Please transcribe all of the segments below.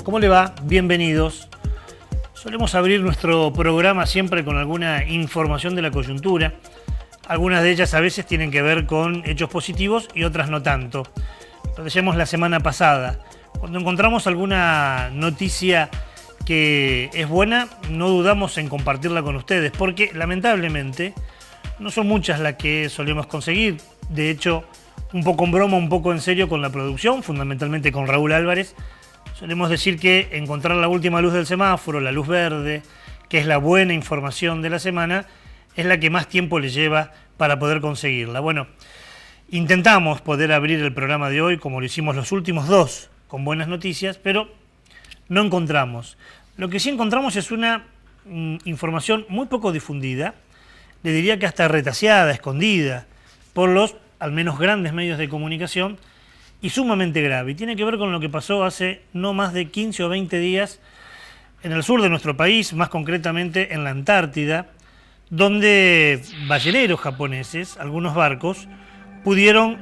¿Cómo le va? Bienvenidos. Solemos abrir nuestro programa siempre con alguna información de la coyuntura. Algunas de ellas a veces tienen que ver con hechos positivos y otras no tanto. Lo decíamos la semana pasada. Cuando encontramos alguna noticia que es buena, no dudamos en compartirla con ustedes, porque lamentablemente no son muchas las que solemos conseguir. De hecho, un poco en broma, un poco en serio con la producción, fundamentalmente con Raúl Álvarez, solemos decir que encontrar la última luz del semáforo, la luz verde, que es la buena información de la semana, es la que más tiempo le lleva para poder conseguirla. Bueno, intentamos poder abrir el programa de hoy, como lo hicimos los últimos dos, con buenas noticias, pero no encontramos. Lo que sí encontramos es una información muy poco difundida, le diría que hasta retaseada, escondida, por los al menos grandes medios de comunicación, y sumamente grave. Y tiene que ver con lo que pasó hace no más de 15 o 20 días en el sur de nuestro país, más concretamente en la Antártida, donde balleneros japoneses, algunos barcos, pudieron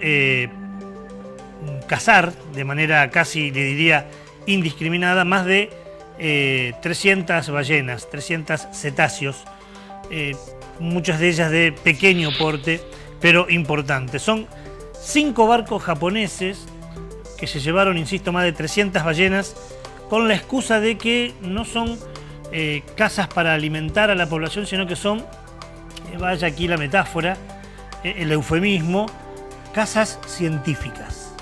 cazar de manera casi, le diría, indiscriminada, más de 300 ballenas, 300 cetáceos, muchas de ellas de pequeño porte, pero importantes. Son 5 barcos japoneses que se llevaron, insisto, más de 300 ballenas con la excusa de que no son cazas para alimentar a la población, sino que son, vaya aquí la metáfora, el eufemismo, cazas científicas.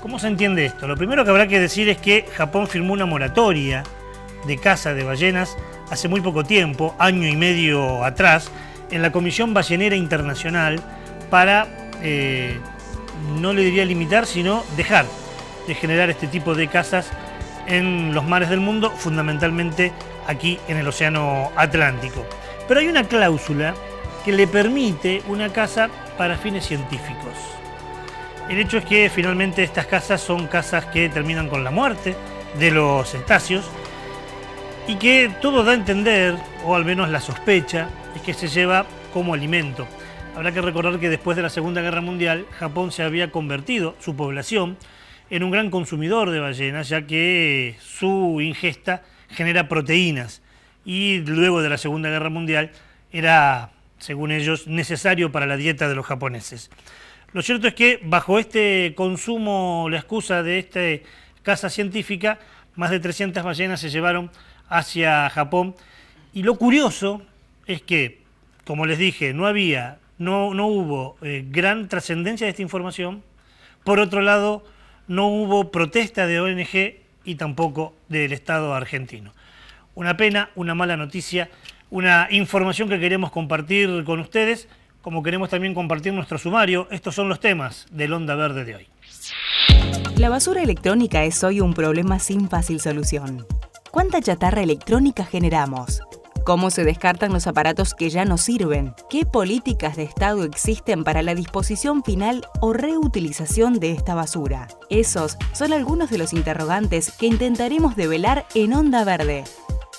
¿Cómo se entiende esto? Lo primero que habrá que decir es que Japón firmó una moratoria de caza de ballenas hace muy poco tiempo, año y medio atrás, en la Comisión Ballenera Internacional para, no le diría limitar, sino dejar de generar este tipo de cazas en los mares del mundo, fundamentalmente aquí en el Océano Atlántico. Pero hay una cláusula que le permite una caza para fines científicos. El hecho es que finalmente estas cazas son cazas que terminan con la muerte de los cetáceos y que todo da a entender, o al menos la sospecha, es que se lleva como alimento. Habrá que recordar que después de la Segunda Guerra Mundial, Japón se había convertido, su población, en un gran consumidor de ballenas, ya que su ingesta genera proteínas. Y luego de la Segunda Guerra Mundial era, según ellos, necesario para la dieta de los japoneses. Lo cierto es que bajo este consumo, la excusa de esta caza científica, más de 300 ballenas se llevaron hacia Japón. Y lo curioso es que, como les dije, no hubo gran trascendencia de esta información. Por otro lado, no hubo protesta de ONG y tampoco del Estado argentino. Una pena, una mala noticia, una información que queremos compartir con ustedes, como queremos también compartir nuestro sumario. Estos son los temas del Onda Verde de hoy. La basura electrónica es hoy un problema sin fácil solución. ¿Cuánta chatarra electrónica generamos? ¿Cómo se descartan los aparatos que ya no sirven? ¿Qué políticas de Estado existen para la disposición final o reutilización de esta basura? Esos son algunos de los interrogantes que intentaremos develar en Onda Verde.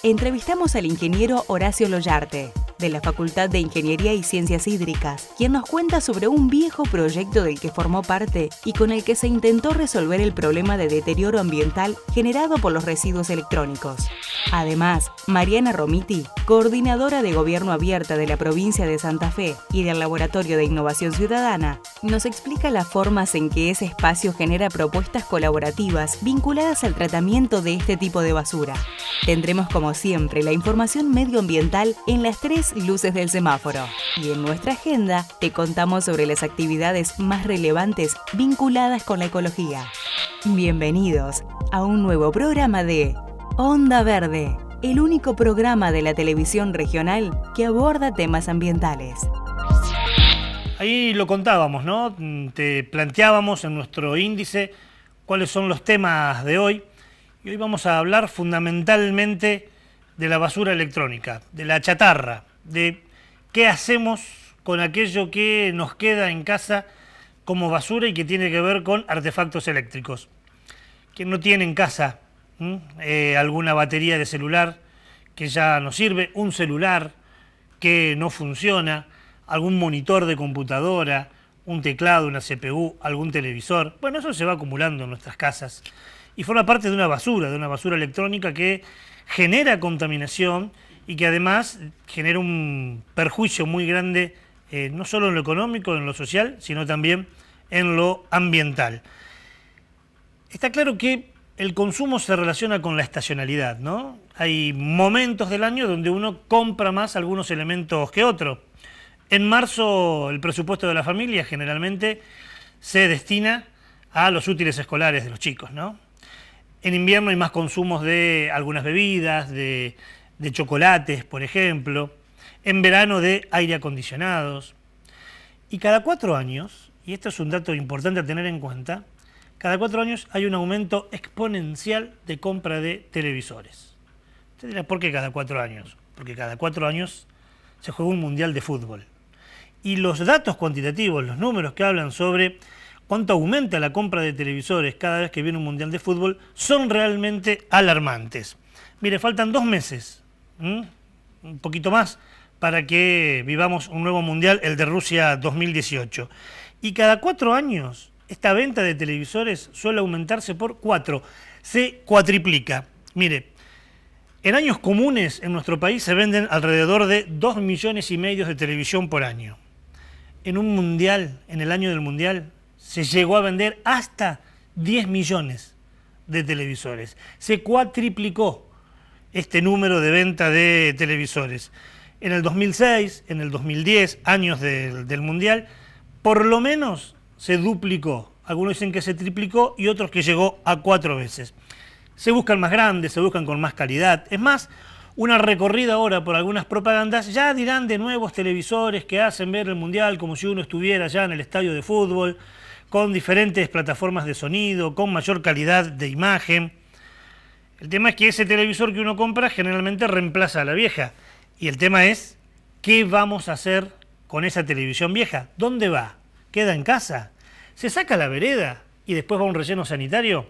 Entrevistamos al ingeniero Horacio Loyarte, de la Facultad de Ingeniería y Ciencias Hídricas, quien nos cuenta sobre un viejo proyecto del que formó parte y con el que se intentó resolver el problema de deterioro ambiental generado por los residuos electrónicos. Además, Mariana Romiti, coordinadora de Gobierno Abierta de la provincia de Santa Fe y del Laboratorio de Innovación Ciudadana, nos explica las formas en que ese espacio genera propuestas colaborativas vinculadas al tratamiento de este tipo de basura. Tendremos como siempre la información medioambiental en las 3 luces del semáforo. Y en nuestra agenda te contamos sobre las actividades más relevantes vinculadas con la ecología. Bienvenidos a un nuevo programa de Onda Verde, el único programa de la televisión regional que aborda temas ambientales. Ahí lo contábamos, ¿no? Te planteábamos en nuestro índice cuáles son los temas de hoy. Y hoy vamos a hablar fundamentalmente de la basura electrónica, de la chatarra, de qué hacemos con aquello que nos queda en casa como basura y que tiene que ver con artefactos eléctricos. ¿Quién no tiene en casa alguna batería de celular que ya no sirve, un celular que no funciona, algún monitor de computadora, un teclado, una CPU, algún televisor? Bueno, eso se va acumulando en nuestras casas y forma parte de una basura electrónica que genera contaminación y que además genera un perjuicio muy grande, no solo en lo económico, en lo social, sino también en lo ambiental. Está claro que el consumo se relaciona con la estacionalidad, ¿no? Hay momentos del año donde uno compra más algunos elementos que otros. En marzo el presupuesto de la familia generalmente se destina a los útiles escolares de los chicos, ¿no? En invierno hay más consumos de algunas bebidas, de chocolates, por ejemplo. En verano de aire acondicionados. Y cada 4 años, y esto es un dato importante a tener en cuenta, cada 4 años hay un aumento exponencial de compra de televisores. Usted dirá, ¿por qué cada 4 años? Porque cada 4 años se juega un mundial de fútbol. Y los datos cuantitativos, los números que hablan sobre cuánto aumenta la compra de televisores cada vez que viene un mundial de fútbol, son realmente alarmantes. Mire, faltan 2 meses, un poquito más, para que vivamos un nuevo mundial, el de Rusia 2018. Y cada 4 años, esta venta de televisores suele aumentarse por 4, se cuatriplica. Mire, en años comunes en nuestro país se venden alrededor de 2,5 millones de televisión por año. En un mundial, en el año del mundial, se llegó a vender hasta 10 millones de televisores. Se cuatriplicó este número de venta de televisores. En el 2006, en el 2010, años del mundial, por lo menos se duplicó. Algunos dicen que se triplicó y otros que llegó a 4 veces. Se buscan más grandes, se buscan con más calidad. Es más, una recorrida ahora por algunas propagandas ya dirán de nuevos televisores que hacen ver el mundial como si uno estuviera ya en el estadio de fútbol, con diferentes plataformas de sonido, con mayor calidad de imagen. El tema es que ese televisor que uno compra generalmente reemplaza a la vieja. Y el tema es, ¿qué vamos a hacer con esa televisión vieja? ¿Dónde va? ¿Queda en casa? ¿Se saca a la vereda y después va a un relleno sanitario?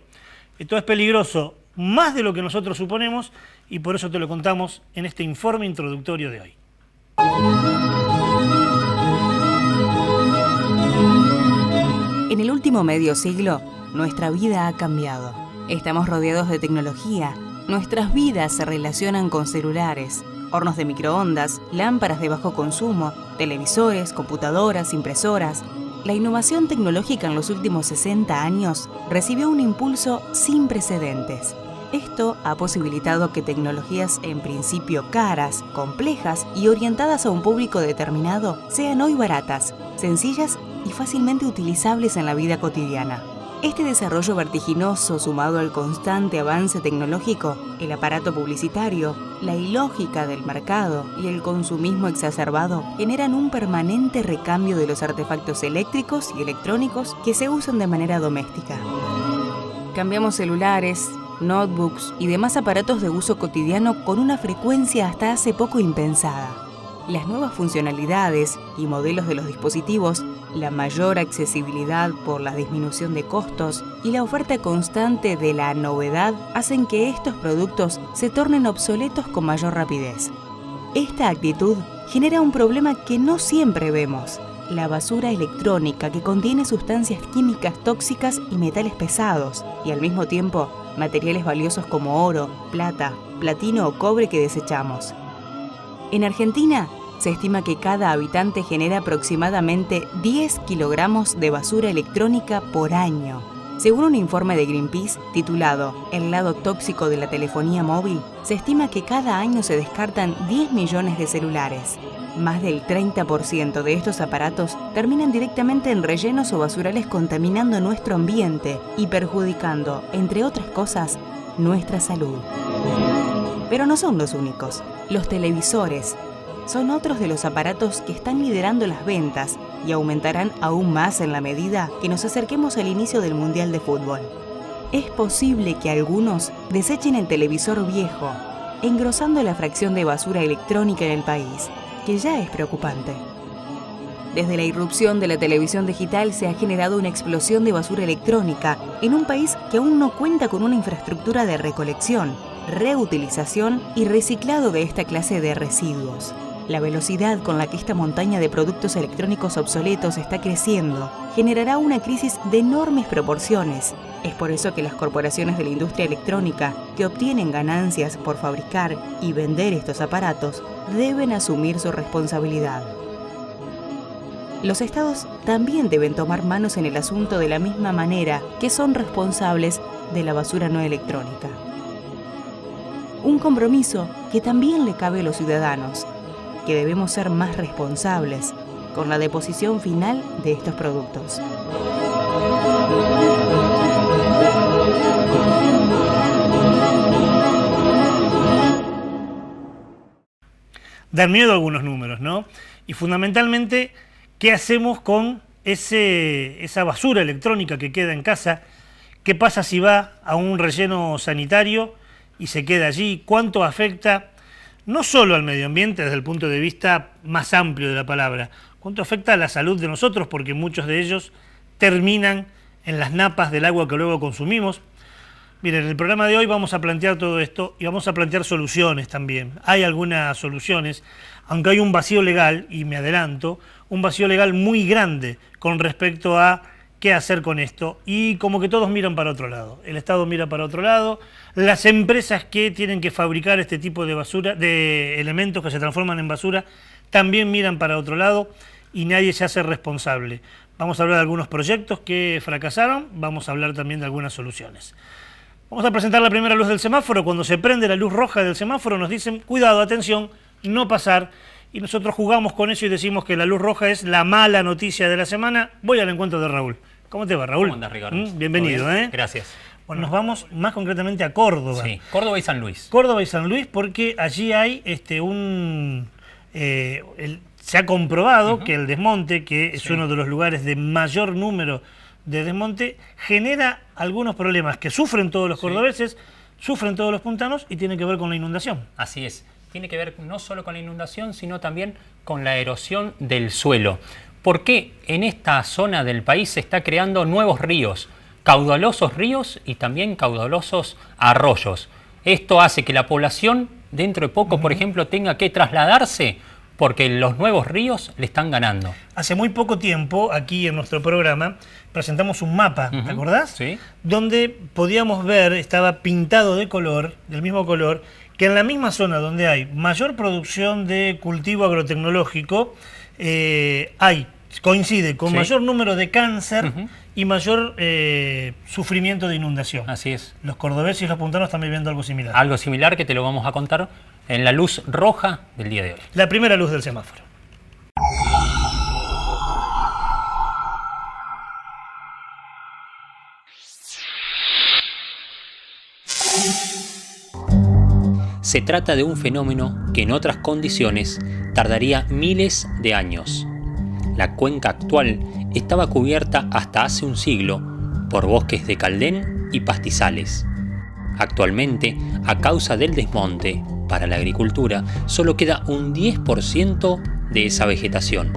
Esto es peligroso, más de lo que nosotros suponemos, y por eso te lo contamos en este informe introductorio de hoy. En el último medio siglo, nuestra vida ha cambiado. Estamos rodeados de tecnología. Nuestras vidas se relacionan con celulares, hornos de microondas, lámparas de bajo consumo, televisores, computadoras, impresoras. La innovación tecnológica en los últimos 60 años recibió un impulso sin precedentes. Esto ha posibilitado que tecnologías en principio caras, complejas y orientadas a un público determinado sean hoy baratas, sencillas y fácilmente utilizables en la vida cotidiana. Este desarrollo vertiginoso, sumado al constante avance tecnológico, el aparato publicitario, la ilógica del mercado y el consumismo exacerbado generan un permanente recambio de los artefactos eléctricos y electrónicos que se usan de manera doméstica. Cambiamos celulares, notebooks y demás aparatos de uso cotidiano con una frecuencia hasta hace poco impensada. Las nuevas funcionalidades y modelos de los dispositivos, la mayor accesibilidad por la disminución de costos y la oferta constante de la novedad hacen que estos productos se tornen obsoletos con mayor rapidez. Esta actitud genera un problema que no siempre vemos: la basura electrónica, que contiene sustancias químicas tóxicas y metales pesados, y al mismo tiempo materiales valiosos como oro, plata, platino o cobre que desechamos. En Argentina, se estima que cada habitante genera aproximadamente 10 kilogramos de basura electrónica por año. Según un informe de Greenpeace titulado El lado tóxico de la telefonía móvil, se estima que cada año se descartan 10 millones de celulares. Más del 30% de estos aparatos terminan directamente en rellenos o basurales, contaminando nuestro ambiente y perjudicando, entre otras cosas, nuestra salud. Pero no son los únicos. Los televisores son otros de los aparatos que están liderando las ventas y aumentarán aún más en la medida que nos acerquemos al inicio del Mundial de Fútbol. Es posible que algunos desechen el televisor viejo, engrosando la fracción de basura electrónica en el país, que ya es preocupante. Desde la irrupción de la televisión digital se ha generado una explosión de basura electrónica en un país que aún no cuenta con una infraestructura de recolección, reutilización y reciclado de esta clase de residuos. La velocidad con la que esta montaña de productos electrónicos obsoletos está creciendo generará una crisis de enormes proporciones Es por eso que las corporaciones de la industria electrónica, que obtienen ganancias por fabricar y vender estos aparatos, deben asumir su responsabilidad. Los estados también deben tomar manos en el asunto de la misma manera que son responsables de la basura no electrónica. Un compromiso que también le cabe a los ciudadanos, que debemos ser más responsables con la deposición final de estos productos. Dan miedo algunos números, ¿no? Y fundamentalmente, ¿qué hacemos con esa basura electrónica que queda en casa? ¿Qué pasa si va a un relleno sanitario y se queda allí? ¿Cuánto afecta no solo al medio ambiente desde el punto de vista más amplio de la palabra? ¿Cuánto afecta a la salud de nosotros? Porque muchos de ellos terminan en las napas del agua que luego consumimos. Miren, en el programa de hoy vamos a plantear todo esto y vamos a plantear soluciones también. Hay algunas soluciones, aunque hay un vacío legal, y me adelanto, un vacío legal muy grande con respecto a qué hacer con esto, y como que todos miran para otro lado. El Estado mira para otro lado, las empresas que tienen que fabricar este tipo de basura, de elementos que se transforman en basura, también miran para otro lado y nadie se hace responsable. Vamos a hablar de algunos proyectos que fracasaron, vamos a hablar también de algunas soluciones. Vamos a presentar la primera luz del semáforo. Cuando se prende la luz roja del semáforo nos dicen, cuidado, atención, no pasar. Y nosotros jugamos con eso y decimos que la luz roja es la mala noticia de la semana. Voy al encuentro de Raúl. ¿Cómo te va, Raúl? ¿Cómo andás, Ricardo? Bienvenido, ¿eh? Gracias. Bueno, nos vamos más concretamente a Córdoba. Sí, Córdoba y San Luis. Córdoba y San Luis, porque allí hay se ha comprobado que el desmonte, que es uno de los lugares de mayor número de desmonte, genera algunos problemas que sufren todos los cordobeses, sufren todos los puntanos y tiene que ver con la inundación. Así es. Tiene que ver no solo con la inundación, sino también con la erosión del suelo. ¿Por qué en esta zona del país se está creando nuevos ríos? Caudalosos ríos y también caudalosos arroyos. Esto hace que la población dentro de poco, por ejemplo, tenga que trasladarse porque los nuevos ríos le están ganando. Hace muy poco tiempo, aquí en nuestro programa, presentamos un mapa, ¿te acordás? Sí. Donde podíamos ver, estaba pintado de color, del mismo color, que en la misma zona donde hay mayor producción de cultivo agrotecnológico, coincide con mayor número de cáncer y mayor sufrimiento de inundación. Así es. Los cordobeses y los puntanos están viviendo algo similar. Algo similar que te lo vamos a contar en la luz roja del día de hoy. La primera luz del semáforo. Se trata de un fenómeno que en otras condiciones tardaría miles de años. La cuenca actual estaba cubierta hasta hace un siglo por bosques de caldén y pastizales. Actualmente, a causa del desmonte, para la agricultura solo queda un 10% de esa vegetación.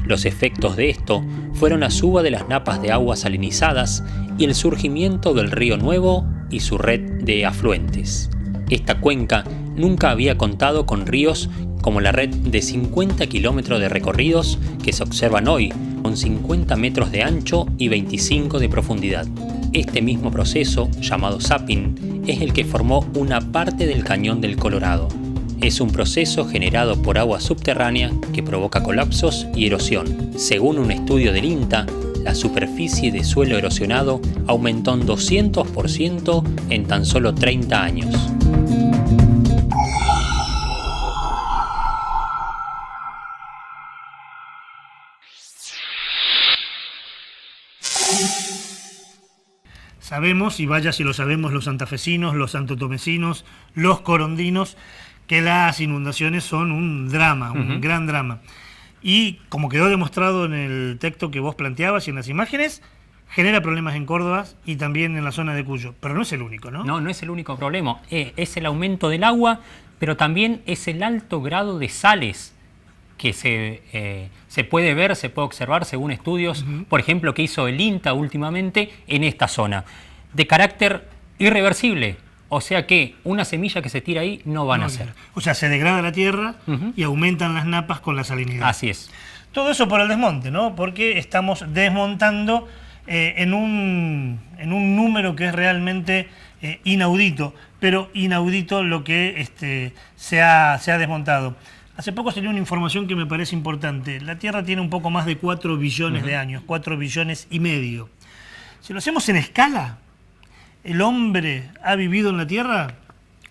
Los efectos de esto fueron la suba de las napas de aguas salinizadas y el surgimiento del río Nuevo y su red de afluentes. Esta cuenca nunca había contado con ríos como la red de 50 kilómetros de recorridos que se observan hoy, con 50 metros de ancho y 25 de profundidad. Este mismo proceso, llamado sapping, es el que formó una parte del cañón del Colorado. Es un proceso generado por agua subterránea que provoca colapsos y erosión. Según un estudio del INTA, la superficie de suelo erosionado aumentó un 200% en tan solo 30 años. Sabemos, y vaya si lo sabemos los santafesinos, los santotomecinos, los corondinos, que las inundaciones son un drama, un gran drama. Y como quedó demostrado en el texto que vos planteabas y en las imágenes, genera problemas en Córdoba y también en la zona de Cuyo. Pero no es el único, ¿no? No, no es el único problema. Es el aumento del agua, pero también es el alto grado de sales que se puede ver, se puede observar según estudios, por ejemplo, que hizo el INTA últimamente en esta zona, de carácter irreversible. O sea que una semilla que se tira ahí no va a nacer. O sea, se degrada la tierra y aumentan las napas con la salinidad. Así es. Todo eso por el desmonte, ¿no? Porque estamos desmontando en un número que es realmente inaudito, pero inaudito lo que se ha desmontado. Hace poco salió una información que me parece importante. La Tierra tiene un poco más de 4 billones de años, 4 billones y medio. Si lo hacemos en escala, el hombre ha vivido en la Tierra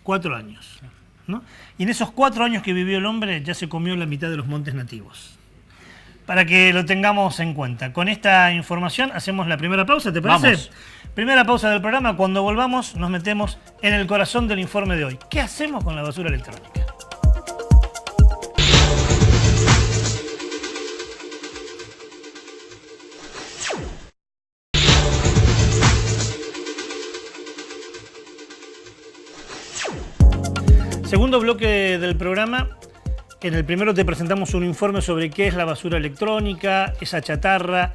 4 años, ¿no? Y en esos 4 años que vivió el hombre ya se comió la mitad de los montes nativos. Para que lo tengamos en cuenta. Con esta información hacemos la primera pausa, ¿te parece? Vamos. Primera pausa del programa. Cuando volvamos nos metemos en el corazón del informe de hoy. ¿Qué hacemos con la basura electrónica? Segundo bloque del programa. En el primero te presentamos un informe sobre qué es la basura electrónica, esa chatarra,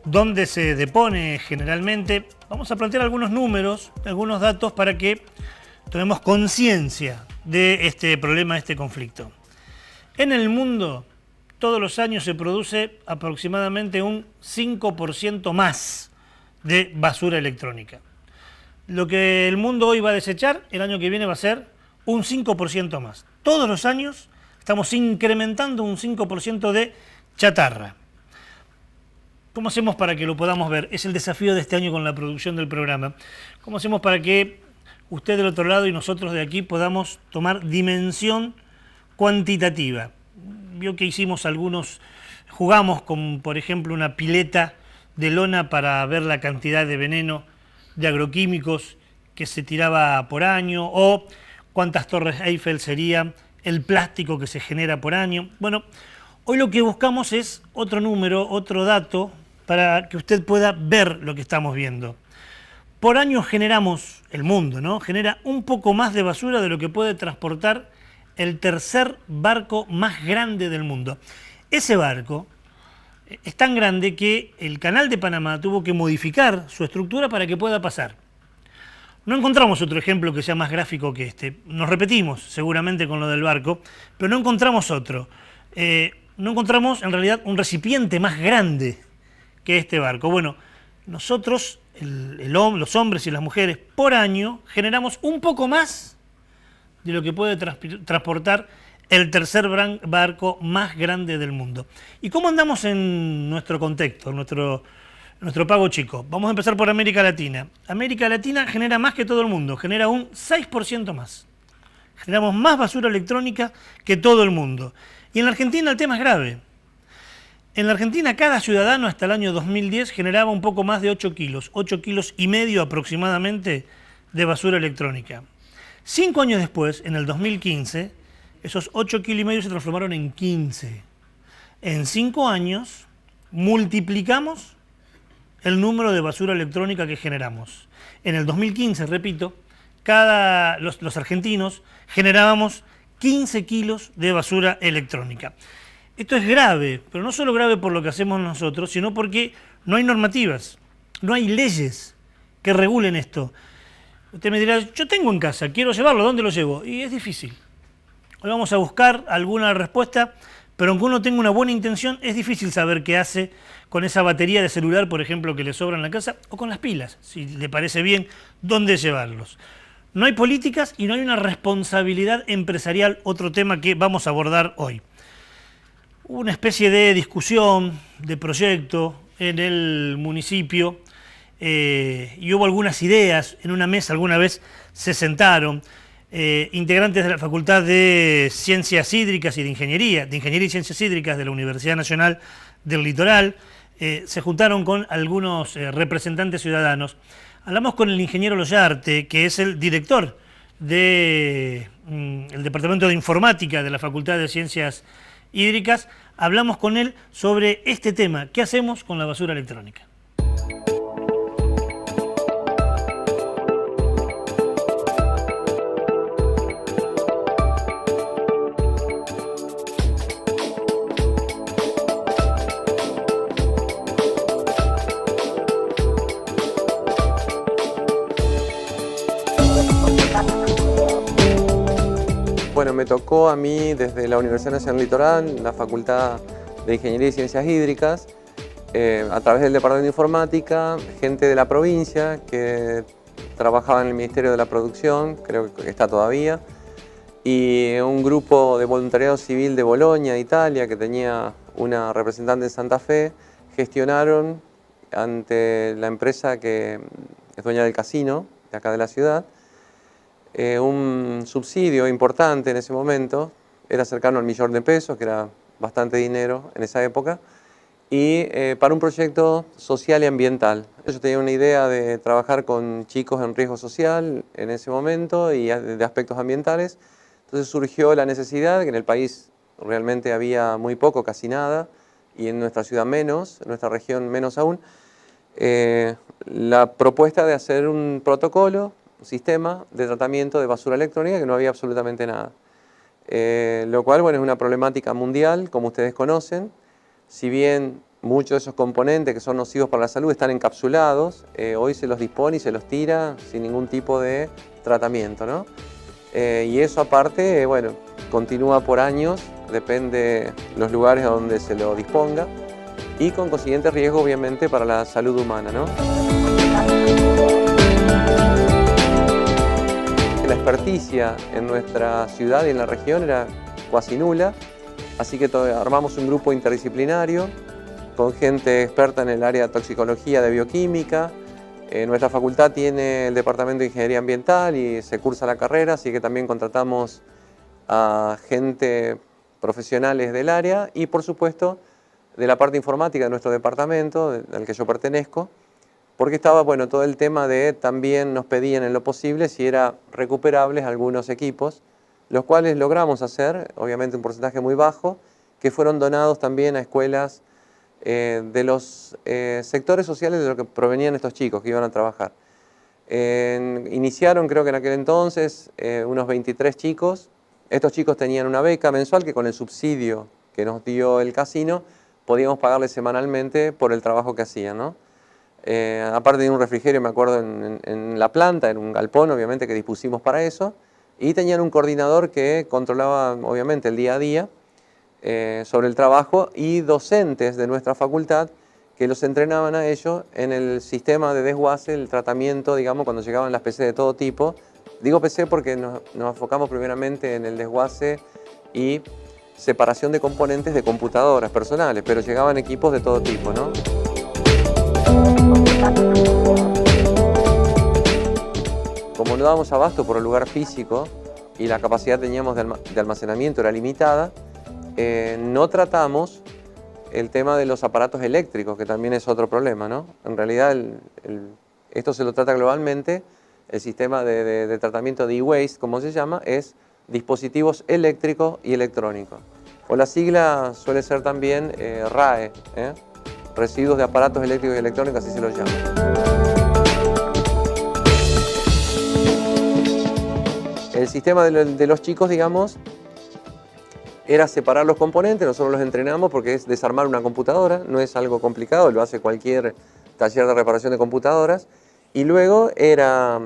dónde se depone generalmente. Vamos a plantear algunos números, algunos datos para que tomemos conciencia de este problema, de este conflicto. En el mundo, todos los años se produce aproximadamente un 5% más de basura electrónica. Lo que el mundo hoy va a desechar, el año que viene va a ser un 5% más. Todos los años estamos incrementando un 5% de chatarra. ¿Cómo hacemos para que lo podamos ver? Es el desafío de este año con la producción del programa. ¿Cómo hacemos para que usted del otro lado y nosotros de aquí podamos tomar dimensión cuantitativa? Vio que hicimos jugamos con, por ejemplo, una pileta de lona para ver la cantidad de veneno de agroquímicos que se tiraba por año, o cuántas torres Eiffel sería el plástico que se genera por año. Bueno, hoy lo que buscamos es otro número, otro dato, para que usted pueda ver lo que estamos viendo. Por año generamos, el mundo, ¿no?, genera un poco más de basura de lo que puede transportar el tercer barco más grande del mundo. Ese barco es tan grande que el Canal de Panamá tuvo que modificar su estructura para que pueda pasar. No encontramos otro ejemplo que sea más gráfico que este. Nos repetimos seguramente con lo del barco, pero no encontramos otro. No encontramos en realidad un recipiente más grande que este barco. Bueno, nosotros, los hombres y las mujeres, por año generamos un poco más de lo que puede transportar el tercer barco más grande del mundo. ¿Y cómo andamos en nuestro contexto, en nuestro pago chico? Vamos a empezar por América Latina. América Latina genera más que todo el mundo, genera un 6% más. Generamos más basura electrónica que todo el mundo. Y en la Argentina el tema es grave. En la Argentina cada ciudadano hasta el año 2010 generaba un poco más de 8 kilos, 8 kilos y medio aproximadamente de basura electrónica. 5 años después, en el 2015, esos 8 kilos y medio se transformaron en 15. En 5 años multiplicamos el número de basura electrónica que generamos. En el 2015, repito, los argentinos generábamos 15 kilos de basura electrónica. Esto es grave, pero no solo grave por lo que hacemos nosotros, sino porque no hay normativas, no hay leyes que regulen esto. Usted me dirá, yo tengo en casa, quiero llevarlo, ¿dónde lo llevo? Y es difícil. Hoy vamos a buscar alguna respuesta, pero aunque uno tenga una buena intención, es difícil saber qué hace con esa batería de celular, por ejemplo, que le sobra en la casa, o con las pilas, si le parece bien, dónde llevarlos. No hay políticas y no hay una responsabilidad empresarial, otro tema que vamos a abordar hoy. Hubo una especie de discusión, de proyecto en el municipio, y hubo algunas ideas, en una mesa alguna vez se sentaron integrantes de la Facultad de Ciencias Hídricas y de Ingeniería y Ciencias Hídricas de la Universidad Nacional del Litoral, se juntaron con algunos representantes ciudadanos. Hablamos con el ingeniero Loyarte, que es el director del Departamento de Informática de la Facultad de Ciencias Hídricas. Hablamos con él sobre este tema, ¿qué hacemos con la basura electrónica? Bueno, me tocó a mí desde la Universidad Nacional Litoral, la Facultad de Ingeniería y Ciencias Hídricas, a través del Departamento de Informática, gente de la provincia que trabajaba en el Ministerio de la Producción, creo que está todavía, y un grupo de voluntariado civil de Bolonia, Italia, que tenía una representante en Santa Fe, gestionaron ante la empresa que es dueña del casino de acá de la ciudad, un subsidio importante en ese momento, era cercano al $1.000.000, que era bastante dinero en esa época, y para un proyecto social y ambiental. Ellos tenían una idea de trabajar con chicos en riesgo social en ese momento y de aspectos ambientales. Entonces surgió la necesidad, que en el país realmente había muy poco, casi nada, y en nuestra ciudad menos, en nuestra región menos aún, la propuesta de hacer un protocolo, un sistema de tratamiento de basura electrónica que no había absolutamente nada. Lo cual, bueno, es una problemática mundial, como ustedes conocen. Si bien muchos de esos componentes que son nocivos para la salud están encapsulados, hoy se los dispone y se los tira sin ningún tipo de tratamiento, ¿no? Y eso aparte, bueno, continúa por años, depende los lugares donde se lo disponga y con consiguiente riesgo, obviamente, para la salud humana, ¿no? La experticia en nuestra ciudad y en la región era cuasi nula, así que armamos un grupo interdisciplinario con gente experta en el área de toxicología, de bioquímica. Nuestra facultad tiene el departamento de ingeniería ambiental y se cursa la carrera, así que también contratamos a gente profesionales del área y, por supuesto, de la parte informática de nuestro departamento, al que yo pertenezco, porque estaba, bueno, todo el tema de también nos pedían en lo posible si era recuperables algunos equipos, los cuales logramos hacer, obviamente un porcentaje muy bajo, que fueron donados también a escuelas de los sectores sociales de los que provenían estos chicos que iban a trabajar. Iniciaron, creo que en aquel entonces, unos 23 chicos. Estos chicos tenían una beca mensual que con el subsidio que nos dio el casino podíamos pagarles semanalmente por el trabajo que hacían, ¿no? Aparte de un refrigerio, me acuerdo, en la planta, en un galpón, obviamente, que dispusimos para eso, y tenían un coordinador que controlaba, obviamente, el día a día sobre el trabajo y docentes de nuestra facultad que los entrenaban a ellos en el sistema de desguace, el tratamiento, digamos, cuando llegaban las PC de todo tipo. Digo PC porque nos enfocamos primeramente en el desguace y separación de componentes de computadoras personales, pero llegaban equipos de todo tipo, ¿no? Como no dábamos abasto por el lugar físico y la capacidad que teníamos de almacenamiento era limitada, no tratamos el tema de los aparatos eléctricos, que también es otro problema, ¿no? En realidad esto se lo trata globalmente, el sistema de tratamiento de e-waste, como se llama, es dispositivos eléctricos y electrónicos. O la sigla suele ser también RAE, residuos de aparatos eléctricos y electrónicos, así se los llama. El sistema de los chicos, digamos, era separar los componentes, nosotros los entrenamos porque es desarmar una computadora, no es algo complicado, lo hace cualquier taller de reparación de computadoras, y luego era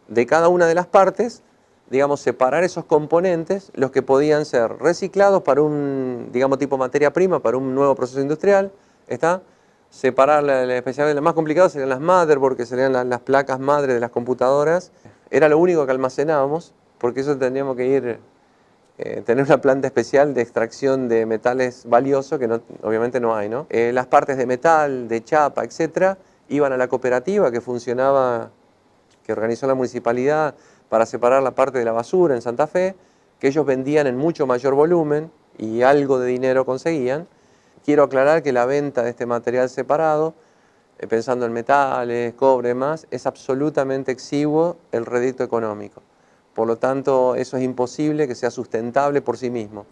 de cada una de las partes, digamos, separar esos componentes, los que podían ser reciclados para un, digamos, tipo materia prima, para un nuevo proceso industrial, ¿está? Separar, especialmente lo más complicado serían las motherboard, que serían las placas madre de las computadoras, era lo único que almacenábamos, porque eso tendríamos que ir, tener una planta especial de extracción de metales valiosos, que no, obviamente no hay, ¿no? Las partes de metal, de chapa, etcétera, iban a la cooperativa que funcionaba, que organizó la municipalidad para separar la parte de la basura en Santa Fe, que ellos vendían en mucho mayor volumen y algo de dinero conseguían. Quiero aclarar que la venta de este material separado, pensando en metales, cobre y demás, es absolutamente exiguo el rédito económico. Por lo tanto, eso es imposible que sea sustentable por sí mismo.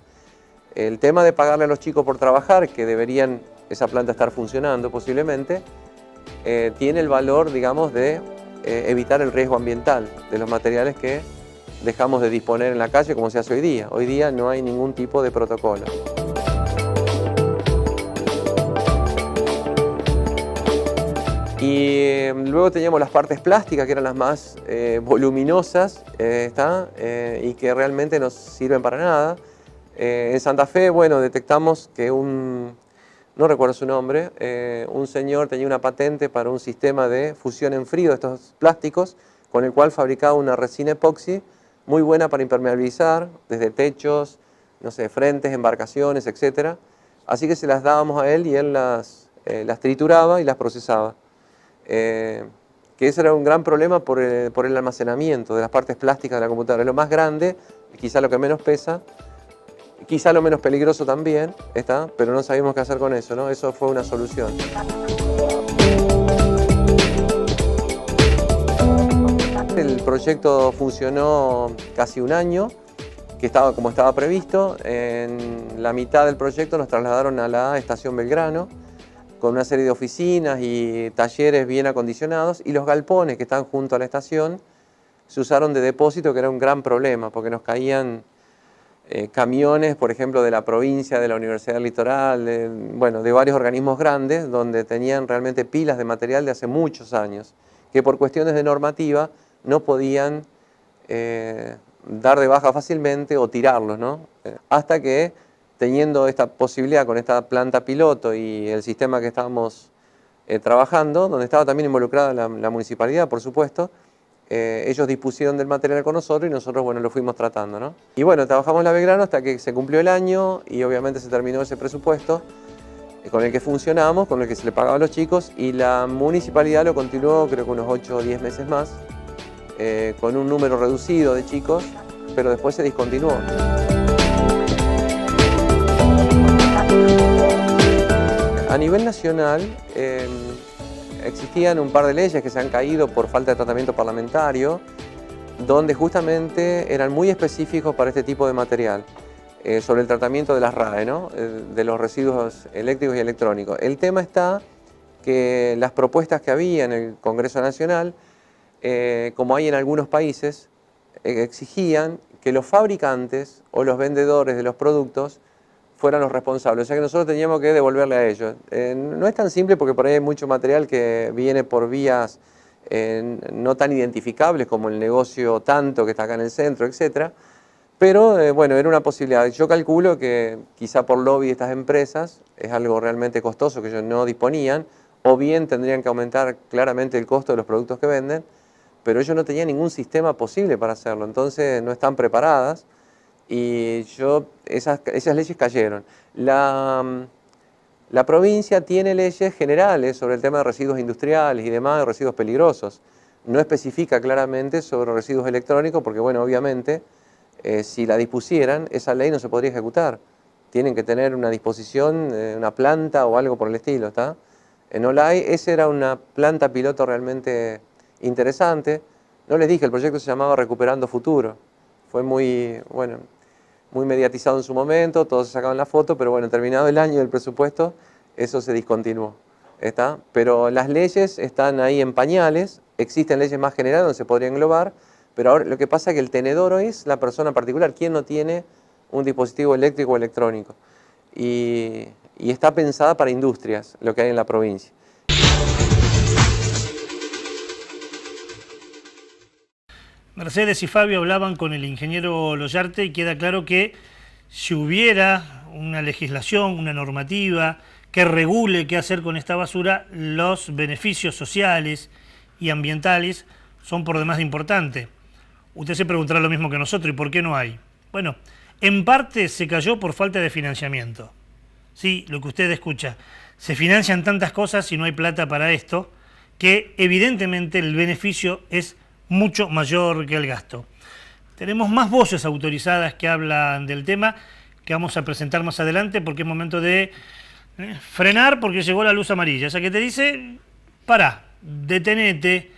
El tema de pagarle a los chicos por trabajar, que deberían esa planta estar funcionando posiblemente, tiene el valor, digamos, de evitar el riesgo ambiental de los materiales que dejamos de disponer en la calle como se hace hoy día. Hoy día no hay ningún tipo de protocolo. Y luego teníamos las partes plásticas, que eran las más voluminosas y que realmente no sirven para nada. En Santa Fe, bueno, detectamos que un no recuerdo su nombre, un señor tenía una patente para un sistema de fusión en frío de estos plásticos, con el cual fabricaba una resina epoxi muy buena para impermeabilizar, desde techos, no sé, frentes, embarcaciones, etc. Así que se las dábamos a él y él las trituraba y las procesaba. Que ese era un gran problema por el almacenamiento de las partes plásticas de la computadora. Es lo más grande, quizá lo que menos pesa, quizá lo menos peligroso también, pero no sabíamos qué hacer con eso, ¿no? Eso fue una solución. El proyecto funcionó casi un año, que estaba como estaba previsto. En la mitad del proyecto nos trasladaron a la estación Belgrano, con una serie de oficinas y talleres bien acondicionados, y los galpones que están junto a la estación se usaron de depósito, que era un gran problema, porque nos caían camiones, por ejemplo, de la provincia, de la Universidad del Litoral, de varios organismos grandes, donde tenían realmente pilas de material de hace muchos años, que por cuestiones de normativa no podían dar de baja fácilmente o tirarlos, ¿no? Hasta que, teniendo esta posibilidad con esta planta piloto y el sistema que estábamos trabajando, donde estaba también involucrada la municipalidad, por supuesto, ellos dispusieron del material con nosotros y nosotros, bueno, lo fuimos tratando, ¿no? Y bueno, trabajamos en la Belgrano hasta que se cumplió el año y obviamente se terminó ese presupuesto con el que funcionamos, con el que se le pagaba a los chicos, y la municipalidad lo continuó creo que unos 8 o 10 meses más, con un número reducido de chicos, pero después se discontinuó. A nivel nacional existían un par de leyes que se han caído por falta de tratamiento parlamentario, donde justamente eran muy específicos para este tipo de material, sobre el tratamiento de las RAE, ¿no? De los residuos eléctricos y electrónicos. El tema está que las propuestas que había en el Congreso Nacional, como hay en algunos países, exigían que los fabricantes o los vendedores de los productos fueran los responsables, o sea que nosotros teníamos que devolverle a ellos. No es tan simple porque por ahí hay mucho material que viene por vías no tan identificables como el negocio Tanto que está acá en el centro, etc. Pero bueno, era una posibilidad. Yo calculo que quizá por lobby de estas empresas es algo realmente costoso que ellos no disponían, o bien tendrían que aumentar claramente el costo de los productos que venden, pero ellos no tenían ningún sistema posible para hacerlo, entonces no están preparadas. Y esas leyes cayeron. La provincia tiene leyes generales sobre el tema de residuos industriales y demás, de residuos peligrosos. No especifica claramente sobre residuos electrónicos porque, bueno, obviamente, si la dispusieran, esa ley no se podría ejecutar. Tienen que tener una disposición, una planta o algo por el estilo, ¿está? No la hay. Esa era una planta piloto realmente interesante. No les dije, el proyecto se llamaba Recuperando Futuro. Fue muy mediatizado en su momento, todos se sacaban la foto, pero bueno, terminado el año del presupuesto, eso se discontinuó, ¿está? Pero las leyes están ahí en pañales, existen leyes más generales donde se podría englobar, pero ahora lo que pasa es que el tenedor es la persona particular, quien no tiene un dispositivo eléctrico o electrónico, y está pensada para industrias, lo que hay en la provincia. Mercedes y Fabio hablaban con el ingeniero Loyarte y queda claro que si hubiera una legislación, una normativa que regule qué hacer con esta basura, los beneficios sociales y ambientales son por demás importantes. Usted se preguntará lo mismo que nosotros, ¿y por qué no hay? Bueno, en parte se cayó por falta de financiamiento. Sí, lo que usted escucha, se financian tantas cosas y no hay plata para esto, que evidentemente el beneficio es mucho mayor que el gasto. Tenemos más voces autorizadas que hablan del tema, que vamos a presentar más adelante, porque es momento de frenar porque llegó la luz amarilla. Esa que te dice, pará, detenete,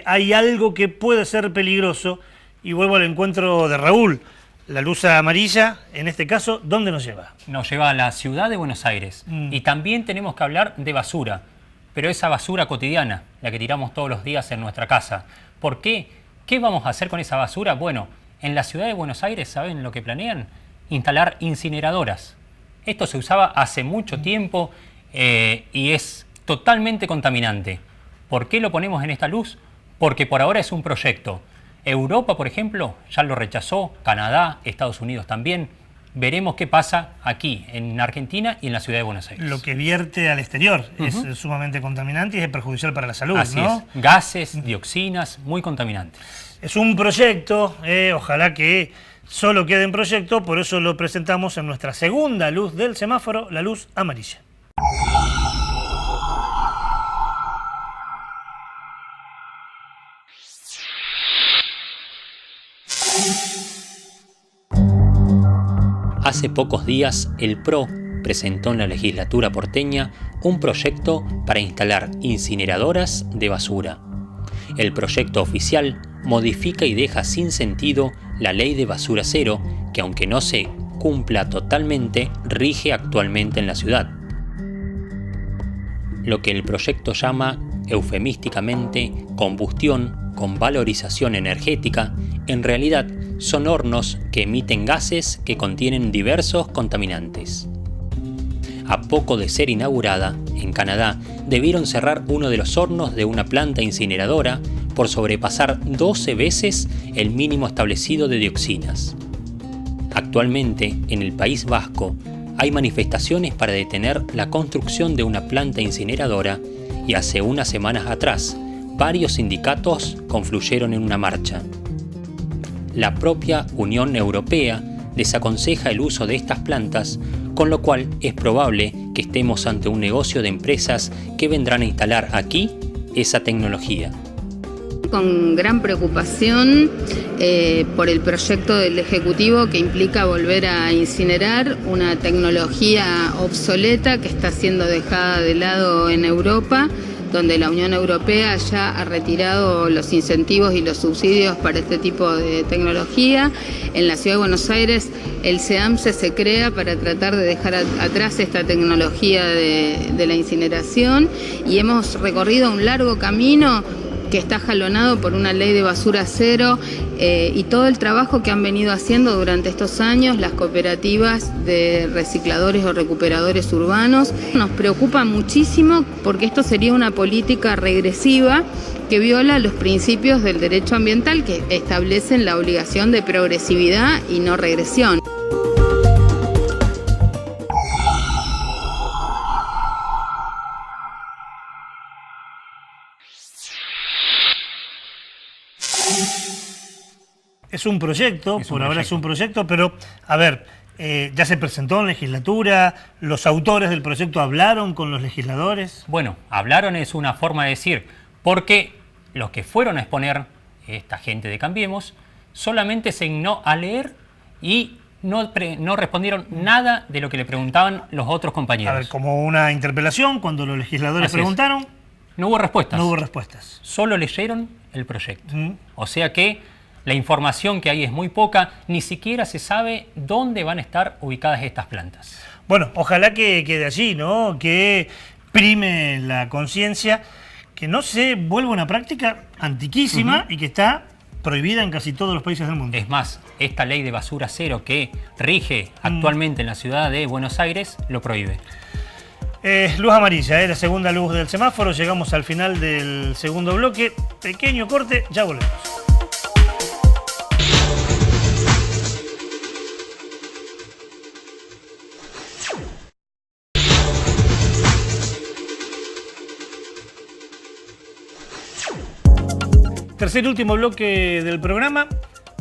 hay algo que puede ser peligroso, y vuelvo al encuentro de Raúl. La luz amarilla, en este caso, ¿dónde nos lleva? Nos lleva a la ciudad de Buenos Aires. Y también tenemos que hablar de basura, pero esa basura cotidiana, la que tiramos todos los días en nuestra casa. ¿Por qué? ¿Qué vamos a hacer con esa basura? Bueno, en la ciudad de Buenos Aires, ¿saben lo que planean? Instalar incineradoras. Esto se usaba hace mucho tiempo y es totalmente contaminante. ¿Por qué lo ponemos en esta luz? Porque por ahora es un proyecto. Europa, por ejemplo, ya lo rechazó, Canadá, Estados Unidos también. veremos qué pasa aquí, en Argentina y en la ciudad de Buenos Aires. Lo que vierte al exterior es sumamente contaminante y es perjudicial para la salud, Así ¿no? es. Gases, dioxinas, muy contaminantes. Es un proyecto, ojalá que solo quede en proyecto, por eso lo presentamos en nuestra segunda luz del semáforo, la luz amarilla. Hace pocos días, el PRO presentó en la legislatura porteña un proyecto para instalar incineradoras de basura. El proyecto oficial modifica y deja sin sentido la ley de basura cero, que aunque no se cumpla totalmente, rige actualmente en la ciudad. Lo que el proyecto llama eufemísticamente combustión con valorización energética, en realidad son hornos que emiten gases que contienen diversos contaminantes. A poco de ser inaugurada, en Canadá, debieron cerrar uno de los hornos de una planta incineradora por sobrepasar 12 veces el mínimo establecido de dioxinas. Actualmente, en el País Vasco, hay manifestaciones para detener la construcción de una planta incineradora y hace unas semanas atrás, varios sindicatos confluyeron en una marcha. La propia Unión Europea desaconseja el uso de estas plantas, con lo cual es probable que estemos ante un negocio de empresas que vendrán a instalar aquí esa tecnología. Con gran preocupación por el proyecto del Ejecutivo que implica volver a incinerar una tecnología obsoleta que está siendo dejada de lado en Europa, donde la Unión Europea ya ha retirado los incentivos y los subsidios para este tipo de tecnología. En la Ciudad de Buenos Aires el CEAMSE se crea para tratar de dejar atrás esta tecnología de la incineración y hemos recorrido un largo camino que está jalonado por una ley de basura cero y todo el trabajo que han venido haciendo durante estos años las cooperativas de recicladores o recuperadores urbanos. Nos preocupa muchísimo porque esto sería una política regresiva que viola los principios del derecho ambiental que establecen la obligación de progresividad y no regresión. Es un proyecto, por ahora es un proyecto, pero a ver, ya se presentó en legislatura, los autores del proyecto hablaron con los legisladores. Bueno, hablaron es una forma de decir, porque los que fueron a exponer, esta gente de Cambiemos, solamente se dignó a leer y no respondieron nada de lo que le preguntaban los otros compañeros. A ver, como una interpelación, cuando los legisladores preguntaron, no hubo respuestas. No hubo respuestas. Solo leyeron el proyecto. O sea que la información que hay es muy poca, ni siquiera se sabe dónde van a estar ubicadas estas plantas. Bueno, ojalá que quede allí, ¿no? Que prime la conciencia, que no se vuelva una práctica antiquísima y que está prohibida en casi todos los países del mundo. Es más, esta ley de basura cero que rige actualmente en la ciudad de Buenos Aires lo prohíbe. Luz amarilla, la segunda luz del semáforo. Llegamos al final del segundo bloque. Pequeño corte, ya volvemos. Tercer y último bloque del programa.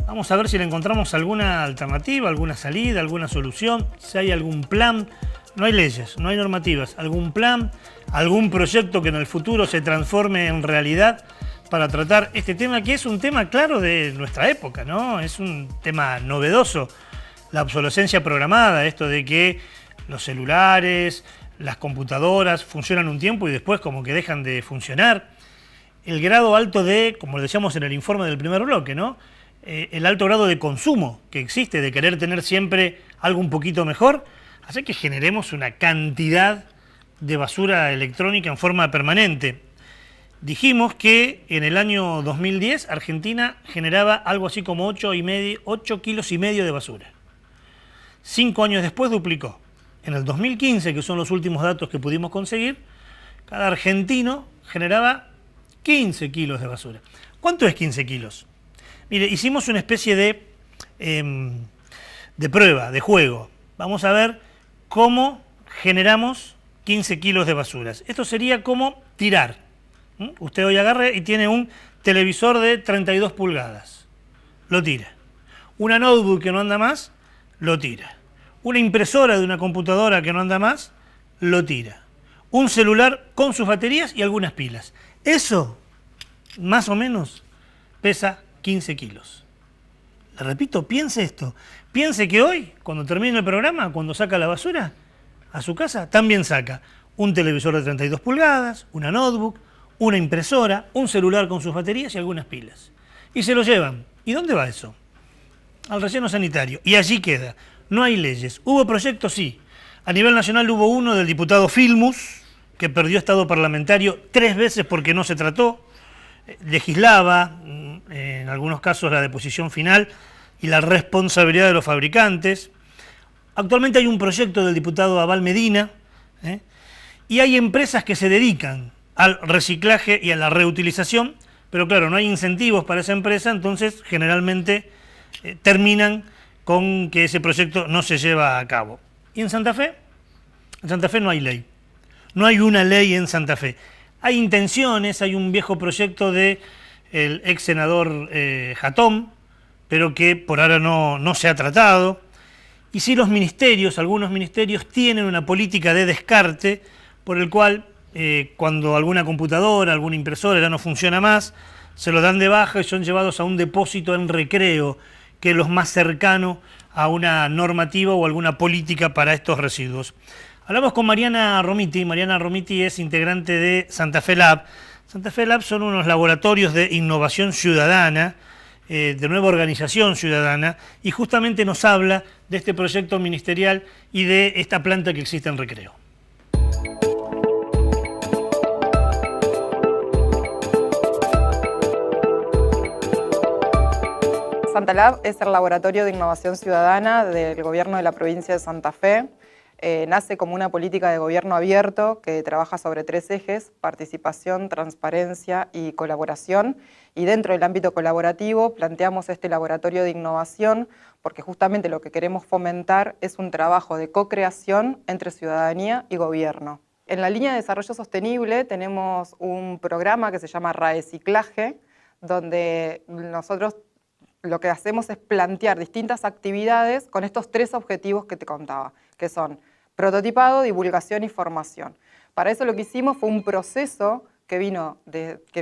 Vamos a ver si le encontramos alguna alternativa, alguna salida, alguna solución, si hay algún plan. No hay leyes, no hay normativas, algún plan, algún proyecto que en el futuro se transforme en realidad para tratar este tema, que es un tema claro de nuestra época, ¿no? Es un tema novedoso, la obsolescencia programada, esto de que los celulares, las computadoras funcionan un tiempo y después como que dejan de funcionar. El grado alto de, como decíamos en el informe del primer bloque, ¿no? El alto grado de consumo que existe, de querer tener siempre algo un poquito mejor, hace que generemos una cantidad de basura electrónica en forma permanente. Dijimos que en el año 2010 Argentina generaba algo así como 8 kilos y medio de basura. 5 años después duplicó. En el 2015, que son los últimos datos que pudimos conseguir, cada argentino generaba 15 kilos de basura. ¿Cuánto es 15 kilos? Mire, hicimos una especie de de prueba, de juego. Vamos a ver cómo generamos 15 kilos de basuras. Esto sería como tirar. Usted hoy agarre y tiene un televisor de 32 pulgadas. Lo tira. Una notebook que no anda más, lo tira. Una impresora de una computadora que no anda más, lo tira. Un celular con sus baterías y algunas pilas. Eso, más o menos, pesa 15 kilos. Le repito, piense esto. Piense que hoy, cuando termine el programa, cuando saca la basura a su casa, también saca un televisor de 32 pulgadas, una notebook, una impresora, un celular con sus baterías y algunas pilas. Y se lo llevan. ¿Y dónde va eso? Al relleno sanitario. Y allí queda. No hay leyes. ¿Hubo proyectos? Sí. A nivel nacional hubo uno del diputado Filmus, que perdió estado parlamentario 3 veces porque no se trató. Legislaba, en algunos casos, la deposición final y la responsabilidad de los fabricantes. Actualmente hay un proyecto del diputado Abal Medina, y hay empresas que se dedican al reciclaje y a la reutilización, pero claro, no hay incentivos para esa empresa, entonces generalmente terminan con que ese proyecto no se lleva a cabo. ¿Y en Santa Fe? En Santa Fe no hay ley. No hay una ley en Santa Fe. Hay intenciones, hay un viejo proyecto del ex senador Jatón, pero que por ahora no se ha tratado. Y sí los ministerios, algunos ministerios tienen una política de descarte por el cual cuando alguna computadora, alguna impresora ya no funciona más, se lo dan de baja y son llevados a un depósito en Recreo, que es lo más cercano a una normativa o alguna política para estos residuos. Hablamos con Mariana Romiti. Mariana Romiti es integrante de Santa Fe Lab. Santa Fe Lab son unos laboratorios de innovación ciudadana, de nueva organización ciudadana, y justamente nos habla de este proyecto ministerial y de esta planta que existe en Recreo. Santa Lab es el laboratorio de innovación ciudadana del gobierno de la provincia de Santa Fe. Nace como una política de gobierno abierto que trabaja sobre 3 ejes: participación, transparencia y colaboración. Y dentro del ámbito colaborativo planteamos este laboratorio de innovación porque justamente lo que queremos fomentar es un trabajo de co-creación entre ciudadanía y gobierno. En la línea de desarrollo sostenible tenemos un programa que se llama Reciclaje, donde nosotros lo que hacemos es plantear distintas actividades con estos 3 objetivos que te contaba, que son prototipado, divulgación y formación. Para eso lo que hicimos fue un proceso que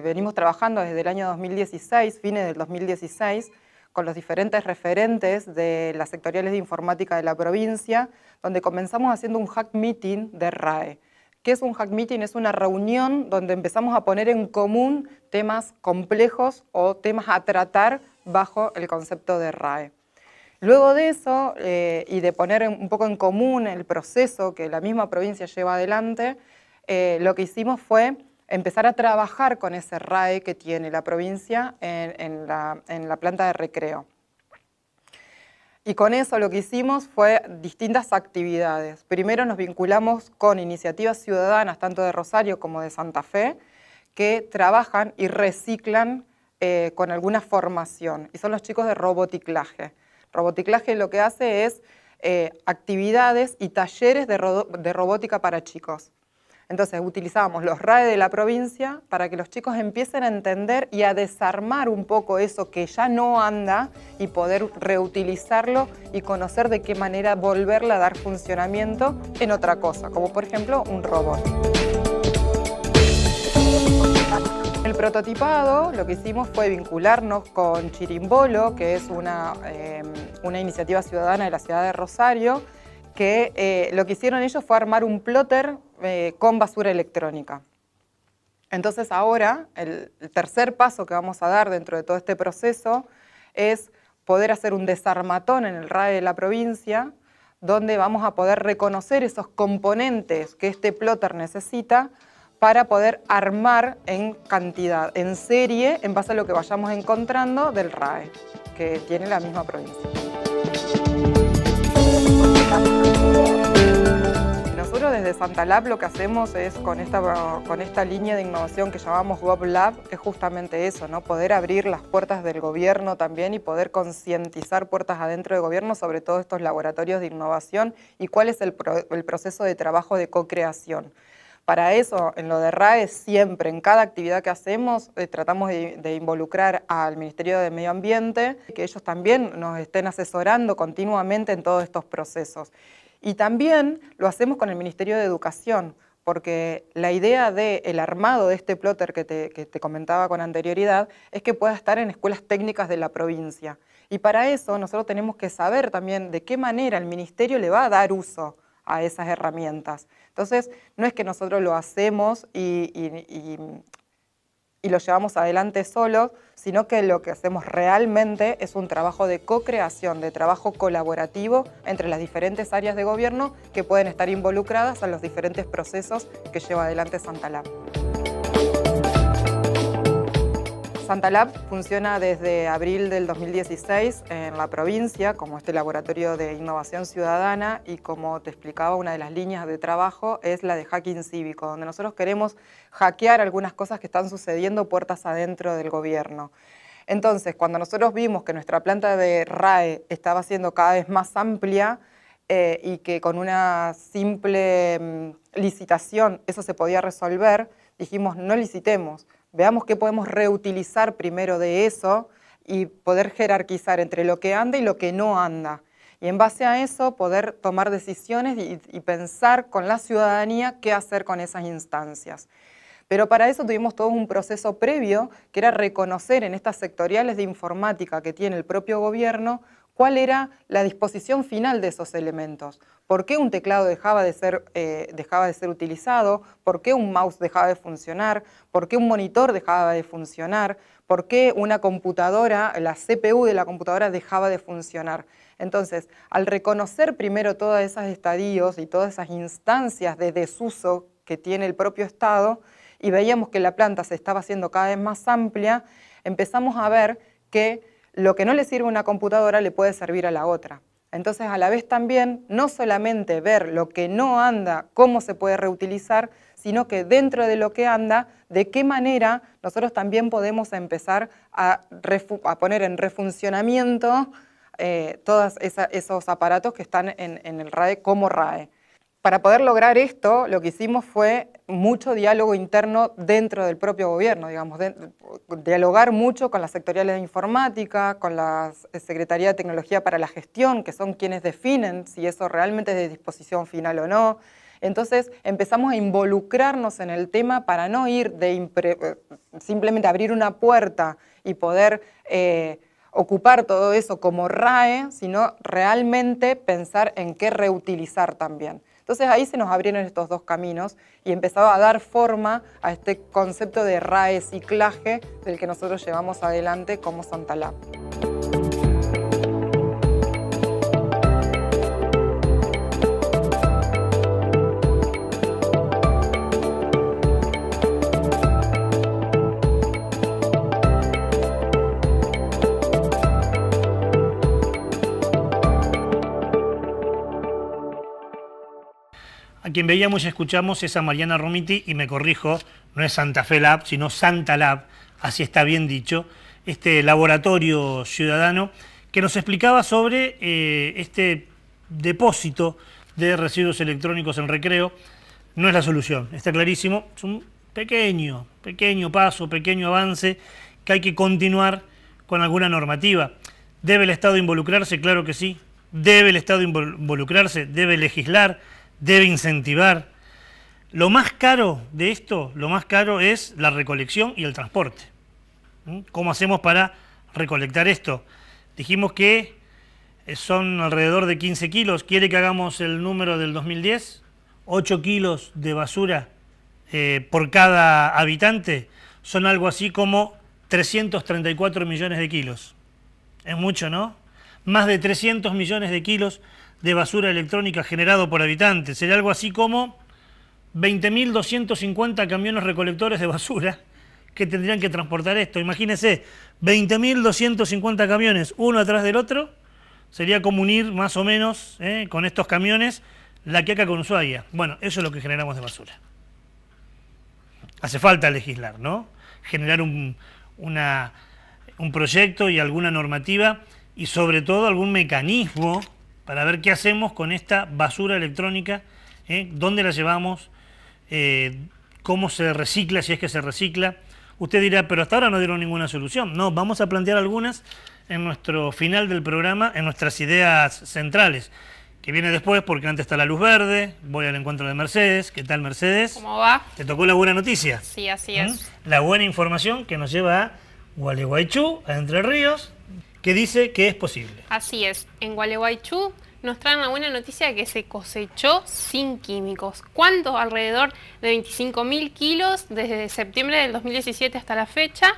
venimos trabajando desde el año 2016, fines del 2016, con los diferentes referentes de las sectoriales de informática de la provincia, donde comenzamos haciendo un hack meeting de RAE. ¿Qué es un hack meeting? Es una reunión donde empezamos a poner en común temas complejos o temas a tratar bajo el concepto de RAE. Luego de eso, y de poner un poco en común el proceso que la misma provincia lleva adelante, lo que hicimos fue empezar a trabajar con ese RAE que tiene la provincia en la planta de Recreo. Y con eso lo que hicimos fue distintas actividades. Primero nos vinculamos con iniciativas ciudadanas, tanto de Rosario como de Santa Fe, que trabajan y reciclan con alguna formación, y son los chicos de roboticlaje. Roboticlaje lo que hace es actividades y talleres de robótica para chicos. Entonces utilizamos los RAE de la provincia para que los chicos empiecen a entender y a desarmar un poco eso que ya no anda y poder reutilizarlo y conocer de qué manera volverle a dar funcionamiento en otra cosa, como por ejemplo un robot. El prototipado, lo que hicimos fue vincularnos con Chirimbolo, que es una iniciativa ciudadana de la ciudad de Rosario, que lo que hicieron ellos fue armar un plotter con basura electrónica. Entonces ahora, el tercer paso que vamos a dar dentro de todo este proceso es poder hacer un desarmatón en el RAE de la provincia, donde vamos a poder reconocer esos componentes que este plotter necesita para poder armar en cantidad, en serie, en base a lo que vayamos encontrando del RAE, que tiene la misma provincia. Nosotros desde Santalab lo que hacemos es con esta línea de innovación que llamamos GovLab, es justamente eso, ¿no? Poder abrir las puertas del gobierno también y poder concientizar puertas adentro del gobierno sobre todos estos laboratorios de innovación y cuál es el proceso de trabajo de co-creación. Para eso, en lo de RAE, siempre, en cada actividad que hacemos, tratamos de involucrar al Ministerio de Medio Ambiente, que ellos también nos estén asesorando continuamente en todos estos procesos. Y también lo hacemos con el Ministerio de Educación, porque la idea del armado de este plotter que te comentaba con anterioridad es que pueda estar en escuelas técnicas de la provincia. Y para eso nosotros tenemos que saber también de qué manera el Ministerio le va a dar uso a esas herramientas. Entonces, no es que nosotros lo hacemos y lo llevamos adelante solos, sino que lo que hacemos realmente es un trabajo de co-creación, de trabajo colaborativo entre las diferentes áreas de gobierno que pueden estar involucradas en los diferentes procesos que lleva adelante Santalab. Santalab funciona desde abril del 2016 en la provincia como este laboratorio de innovación ciudadana y como te explicaba, una de las líneas de trabajo es la de hacking cívico, donde nosotros queremos hackear algunas cosas que están sucediendo puertas adentro del gobierno. Entonces, cuando nosotros vimos que nuestra planta de RAE estaba siendo cada vez más amplia y que con una simple licitación eso se podía resolver, dijimos no licitemos. Veamos qué podemos reutilizar primero de eso y poder jerarquizar entre lo que anda y lo que no anda. Y en base a eso poder tomar decisiones y pensar con la ciudadanía qué hacer con esas instancias. Pero para eso tuvimos todo un proceso previo que era reconocer en estas sectoriales de informática que tiene el propio gobierno cuál era la disposición final de esos elementos. ¿Por qué un teclado dejaba de ser utilizado? ¿Por qué un mouse dejaba de funcionar? ¿Por qué un monitor dejaba de funcionar? ¿Por qué una computadora, la CPU de la computadora dejaba de funcionar? Entonces, al reconocer primero todos esos estadios y todas esas instancias de desuso que tiene el propio Estado, y veíamos que la planta se estaba haciendo cada vez más amplia, empezamos a ver que lo que no le sirve a una computadora le puede servir a la otra. Entonces, a la vez también, no solamente ver lo que no anda, cómo se puede reutilizar, sino que dentro de lo que anda, de qué manera nosotros también podemos empezar a poner en refuncionamiento todos esos aparatos que están en el RAE como RAE. Para poder lograr esto, lo que hicimos fue mucho diálogo interno dentro del propio gobierno, digamos, dialogar mucho con las sectoriales de informática, con la Secretaría de Tecnología para la Gestión, que son quienes definen si eso realmente es de disposición final o no. Entonces empezamos a involucrarnos en el tema para no ir simplemente abrir una puerta y poder ocupar todo eso como RAE, sino realmente pensar en qué reutilizar también. Entonces ahí se nos abrieron estos dos caminos y empezaba a dar forma a este concepto de RAE ciclaje del que nosotros llevamos adelante como Santalab. A quien veíamos y escuchamos es a Mariana Romiti, y me corrijo, no es Santa Fe Lab, sino Santalab, así está bien dicho, este laboratorio ciudadano que nos explicaba sobre este depósito de residuos electrónicos en Recreo. No es la solución, está clarísimo, es un pequeño paso, pequeño avance que hay que continuar con alguna normativa. ¿Debe el Estado involucrarse? Claro que sí. ¿Debe el Estado involucrarse? ¿Debe legislar? ¿Debe incentivar? Lo más caro de esto, lo más caro es la recolección y el transporte. ¿Cómo hacemos para recolectar esto? Dijimos que son alrededor de 15 kilos. ¿Quiere que hagamos el número del 2010? 8 kilos de basura por cada habitante. Son algo así como 334 millones de kilos. Es mucho, ¿no? Más de 300 millones de kilos de basura electrónica generado por habitante. Sería algo así como 20.250 camiones recolectores de basura que tendrían que transportar esto. Imagínense, 20.250 camiones, uno atrás del otro, sería como unir más o menos con estos camiones La Quiaca con Ushuaia. Bueno, eso es lo que generamos de basura. Hace falta legislar, ¿no? Generar un proyecto y alguna normativa y sobre todo algún mecanismo para ver qué hacemos con esta basura electrónica, dónde la llevamos, cómo se recicla, si es que se recicla. Usted dirá, pero hasta ahora no dieron ninguna solución. No, vamos a plantear algunas en nuestro final del programa, en nuestras ideas centrales, que viene después porque antes está la luz verde. Voy al encuentro de Mercedes. ¿Qué tal, Mercedes? ¿Cómo va? ¿Te tocó la buena noticia? Sí, así es. La buena información que nos lleva a Gualeguaychú, a Entre Ríos, que dice que es posible. Así es. En Gualeguaychú nos traen la buena noticia de que se cosechó sin químicos. ¿Cuánto? Alrededor de 25.000 kilos desde septiembre del 2017 hasta la fecha.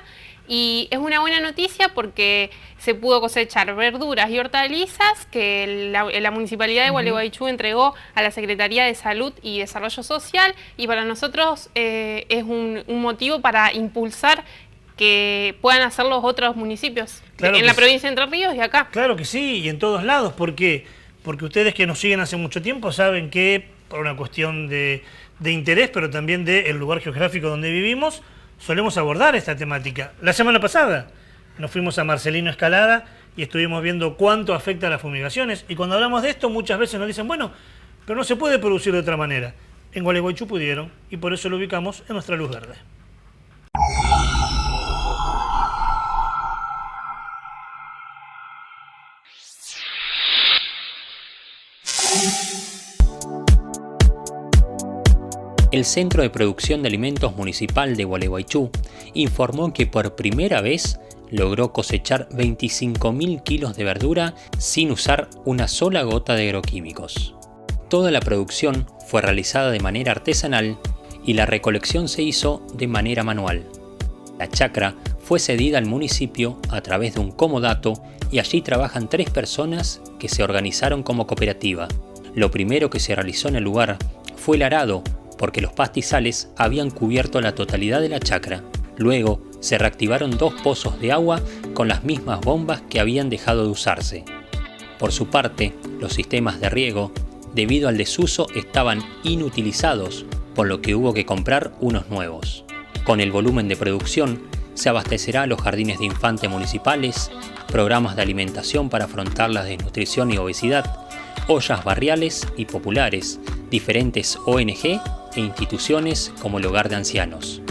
Y es una buena noticia porque se pudo cosechar verduras y hortalizas que la Municipalidad de Gualeguaychú entregó a la Secretaría de Salud y Desarrollo Social, y para nosotros es un motivo para impulsar que puedan hacer los otros municipios, claro, en la provincia de Entre Ríos y acá. Claro que sí, y en todos lados, porque ustedes que nos siguen hace mucho tiempo saben que por una cuestión de interés, pero también del lugar geográfico donde vivimos, solemos abordar esta temática. La semana pasada nos fuimos a Marcelino Escalada y estuvimos viendo cuánto afecta a las fumigaciones, y cuando hablamos de esto muchas veces nos dicen, bueno, pero no se puede producir de otra manera. En Gualeguaychú pudieron, y por eso lo ubicamos en nuestra luz verde. El Centro de Producción de Alimentos Municipal de Gualeguaychú informó que por primera vez logró cosechar 25.000 kilos de verdura sin usar una sola gota de agroquímicos. Toda la producción fue realizada de manera artesanal y la recolección se hizo de manera manual. La chacra fue cedida al municipio a través de un comodato y allí trabajan 3 personas que se organizaron como cooperativa. Lo primero que se realizó en el lugar fue el arado, porque los pastizales habían cubierto la totalidad de la chacra. Luego se reactivaron 2 pozos de agua con las mismas bombas que habían dejado de usarse. Por su parte, los sistemas de riego, debido al desuso, estaban inutilizados, por lo que hubo que comprar unos nuevos. Con el volumen de producción, se abastecerá a los jardines de infantes municipales, programas de alimentación para afrontar la desnutrición y obesidad, ollas barriales y populares, diferentes ONG e instituciones como el Hogar de Ancianos.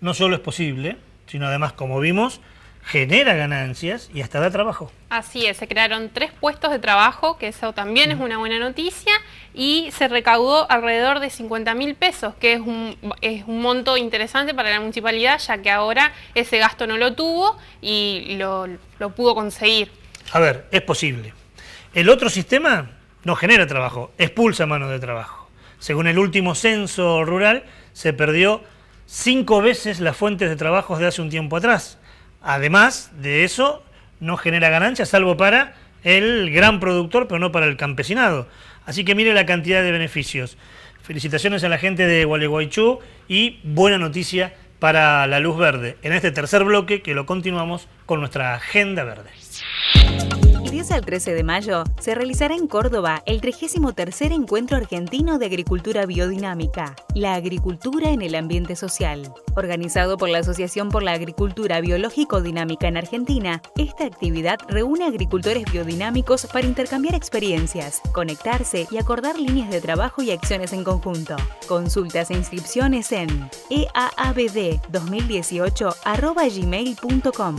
No solo es posible, sino además, como vimos, genera ganancias y hasta da trabajo. Así es, se crearon 3 puestos de trabajo, que eso también es una buena noticia, y se recaudó alrededor de 50.000 pesos, que es un monto interesante para la municipalidad, ya que ahora ese gasto no lo tuvo y lo pudo conseguir. A ver, es posible. El otro sistema no genera trabajo, expulsa mano de trabajo. Según el último censo rural, se perdió 5 veces las fuentes de trabajo de hace un tiempo atrás. Además de eso, no genera ganancias, salvo para el gran productor, pero no para el campesinado. Así que mire la cantidad de beneficios. Felicitaciones a la gente de Gualeguaychú y buena noticia para la luz verde. En este tercer bloque, que lo continuamos con nuestra agenda verde. Del 10 al 13 de mayo se realizará en Córdoba el 33º Encuentro Argentino de Agricultura Biodinámica, la agricultura en el ambiente social. Organizado por la Asociación por la Agricultura Biológico-Dinámica en Argentina, esta actividad reúne agricultores biodinámicos para intercambiar experiencias, conectarse y acordar líneas de trabajo y acciones en conjunto. Consultas e inscripciones en eaabd2018@gmail.com.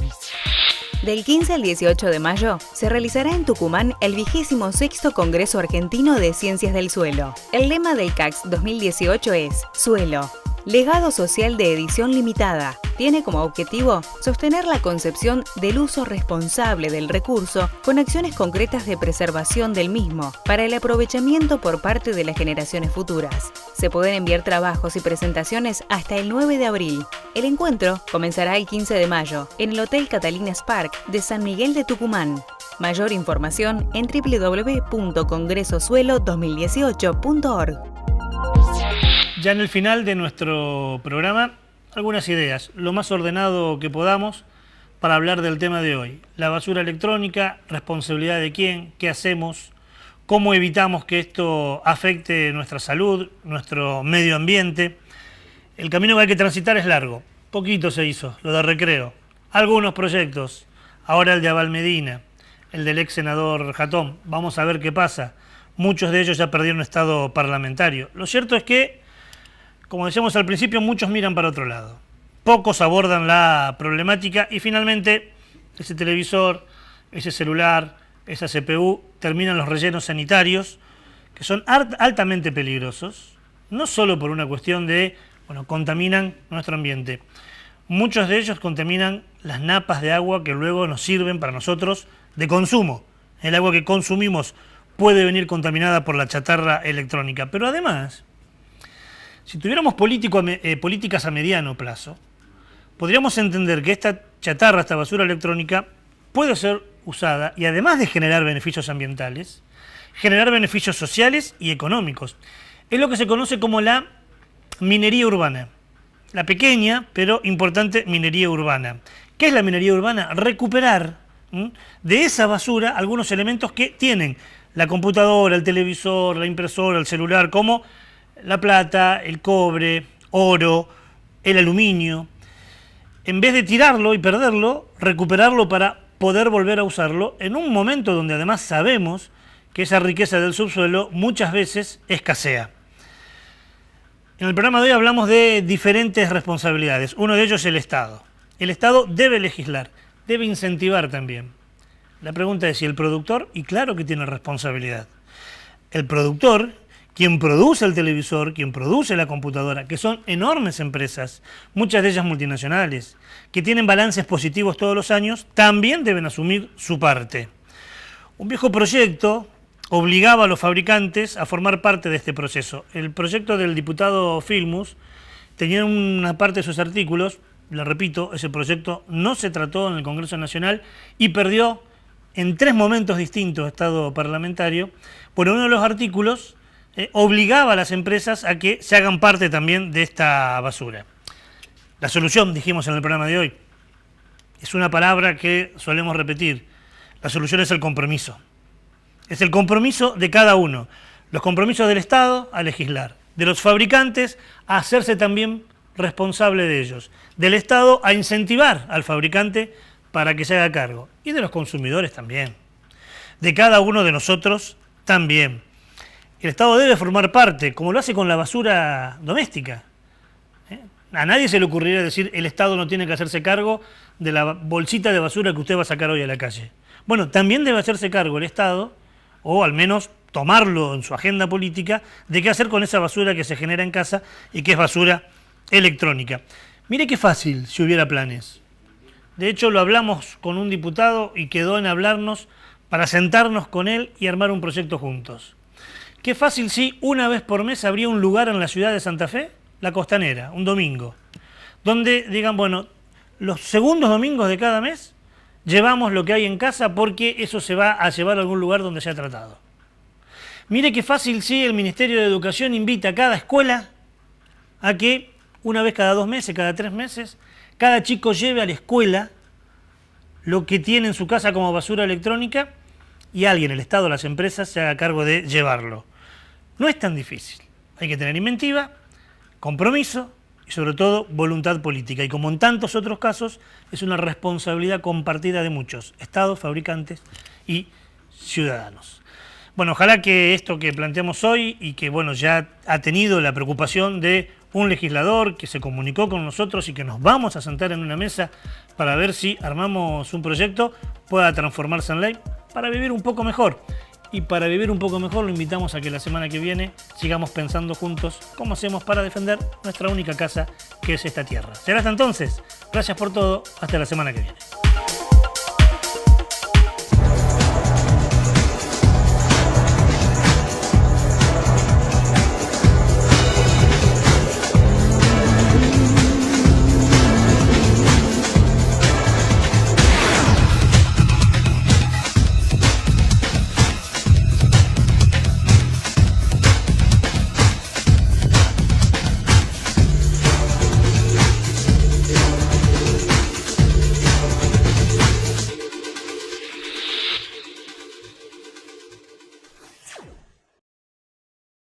Del 15 al 18 de mayo se realizará en Tucumán el 26º Congreso Argentino de Ciencias del Suelo. El lema del CAX 2018 es Suelo, legado social de edición limitada. Tiene como objetivo sostener la concepción del uso responsable del recurso con acciones concretas de preservación del mismo para el aprovechamiento por parte de las generaciones futuras. Se pueden enviar trabajos y presentaciones hasta el 9 de abril. El encuentro comenzará el 15 de mayo en el Hotel Catalinas Park de San Miguel de Tucumán. Mayor información en www.congresosuelo2018.org. Ya en el final de nuestro programa algunas ideas, lo más ordenado que podamos, para hablar del tema de hoy. La basura electrónica, responsabilidad de quién, qué hacemos, cómo evitamos que esto afecte nuestra salud, nuestro medio ambiente. El camino que hay que transitar es largo. Poquito se hizo, lo de Recreo. Algunos proyectos, ahora el de Abal Medina, el del ex senador Jatón. Vamos a ver qué pasa. Muchos de ellos ya perdieron estado parlamentario. Lo cierto es que, como decíamos al principio, muchos miran para otro lado. Pocos abordan la problemática y finalmente ese televisor, ese celular, esa CPU, terminan los rellenos sanitarios, que son altamente peligrosos, no solo por una cuestión de, contaminan nuestro ambiente. Muchos de ellos contaminan las napas de agua que luego nos sirven para nosotros de consumo. El agua que consumimos puede venir contaminada por la chatarra electrónica. Pero además, si tuviéramos políticas a mediano plazo, podríamos entender que esta chatarra, esta basura electrónica, puede ser usada y además de generar beneficios ambientales, generar beneficios sociales y económicos. Es lo que se conoce como la minería urbana. La pequeña pero importante minería urbana. ¿Qué es la minería urbana? Recuperar de esa basura algunos elementos que tienen la computadora, el televisor, la impresora, el celular, como la plata, el cobre, oro, el aluminio. En vez de tirarlo y perderlo, recuperarlo para poder volver a usarlo en un momento donde además sabemos que esa riqueza del subsuelo muchas veces escasea. En el programa de hoy hablamos de diferentes responsabilidades. Uno de ellos es el Estado. El Estado debe legislar, debe incentivar también. La pregunta es si el productor, y claro que tiene responsabilidad. El productor, quien produce el televisor, quien produce la computadora, que son enormes empresas, muchas de ellas multinacionales, que tienen balances positivos todos los años, también deben asumir su parte. Un viejo proyecto obligaba a los fabricantes a formar parte de este proceso. El proyecto del diputado Filmus tenía una parte de sus artículos, le repito, ese proyecto no se trató en el Congreso Nacional y perdió en 3 momentos distintos estado parlamentario. Por uno de los artículos obligaba a las empresas a que se hagan parte también de esta basura. La solución, dijimos en el programa de hoy, es una palabra que solemos repetir. La solución es el compromiso. Es el compromiso de cada uno. Los compromisos del Estado a legislar, de los fabricantes a hacerse también responsable de ellos, del Estado a incentivar al fabricante para que se haga cargo, y de los consumidores también, de cada uno de nosotros también. El Estado debe formar parte, como lo hace con la basura doméstica. A nadie se le ocurriría decir el Estado no tiene que hacerse cargo de la bolsita de basura que usted va a sacar hoy a la calle. Bueno, también debe hacerse cargo el Estado, o al menos tomarlo en su agenda política, de qué hacer con esa basura que se genera en casa y que es basura electrónica. Mire qué fácil si hubiera planes. De hecho, lo hablamos con un diputado y quedó en hablarnos para sentarnos con él y armar un proyecto juntos. Qué fácil si una vez por mes habría un lugar en la ciudad de Santa Fe, la Costanera, un domingo, donde digan, bueno, los segundos domingos de cada mes llevamos lo que hay en casa porque eso se va a llevar a algún lugar donde se ha tratado. Mire qué fácil si el Ministerio de Educación invita a cada escuela a que una vez cada 2 meses, cada 3 meses, cada chico lleve a la escuela lo que tiene en su casa como basura electrónica y alguien, el Estado, las empresas, se haga cargo de llevarlo. No es tan difícil. Hay que tener inventiva, compromiso y sobre todo voluntad política. Y como en tantos otros casos, es una responsabilidad compartida de muchos, Estados, fabricantes y ciudadanos. Bueno, ojalá que esto que planteamos hoy y que bueno ya ha tenido la preocupación de un legislador que se comunicó con nosotros y que nos vamos a sentar en una mesa para ver si armamos un proyecto, pueda transformarse en ley para vivir un poco mejor. Y para vivir un poco mejor lo invitamos a que la semana que viene sigamos pensando juntos cómo hacemos para defender nuestra única casa, que es esta tierra. Será hasta entonces. Gracias por todo. Hasta la semana que viene.